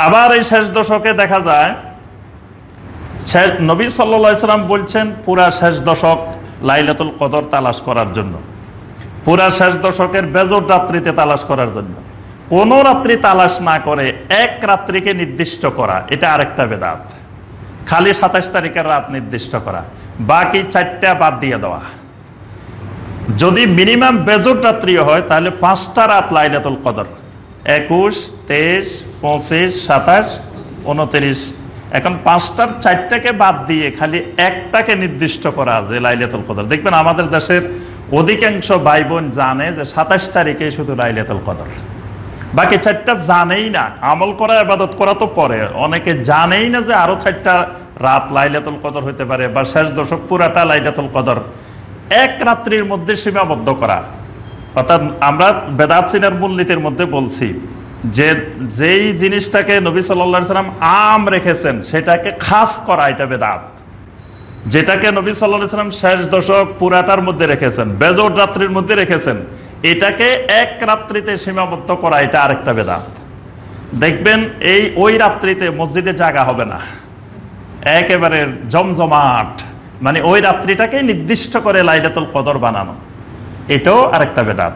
আবার এই শেষ দশকে দেখা যায় নবী সাল্লাল্লাহু আলাইহি সাল্লাম বলছেন পুরা শেষ দশক লাইলাতুল কদর তালাশ করার জন্য, পুরা শেষ দশকের বেজোড় রাত্রিতে তালাশ করার জন্য। কোন রাত্রি তালাশ না করে এক রাত্রিকে নির্দিষ্ট করা, এটা আরেকটা বেদাত। খালি 27 তারিখের রাত নির্দিষ্ট করা, বাকি 4টা বাদ দিয়ে দেওয়া। যদি মিনিমাম বেজোড় রাত্রি হয় তাহলে 5টা রাত লাইলাতুল কদর, 21, 23, 25, 27, 29। এখন 5টার 4টাকে বাদ দিয়ে খালি একটাকে নির্দিষ্ট করা যে লাইলাতুল কদর। দেখবেন আমাদের দেশের অধিকাংশ ভাই বোন জানে যে 27 তারিখে শুধু লাইলাতুল কদর, বাকি 4টা জানেই না। আমল করা, ইবাদত করা তো পরে, অনেকে জানেই না যে আরো 4টা রাত লাইলাতুল কদর হতে পারে, বা শেষ দশক পুরাটা লাইলাতুল কদর এক রাত্রির মধ্যে সীমাবদ্ধ করা। অর্থাৎ আমরা বেদাত চিনার মূলনীতির মধ্যে বলছি যে যেই জিনিসটাকে নবী সাল্লাল্লাহু আলাইহি সাল্লাম আম রেখেছেন সেটাকে খাস করা, এটা বেদাত। যেটাকে নবী সাল্লাল্লাহু আলাইহি সাল্লাম শেষ দশক পুরাটার মধ্যে রেখেছেন, বেজোড় রাত্রির মধ্যে রেখেছেন, এটাকে এক রাত্রিতে সীমাবদ্ধ করা, এটা আরেকটা বেদাত। দেখবেন ওই রাত্রিতে মসজিদে জায়গা হবে না, একেবারে জমজমাট, মানে ওই রাত্রিটাকে নির্দিষ্ট করে লাইলাতুল কদর বানানো, এটাও আরেকটা বেদাত।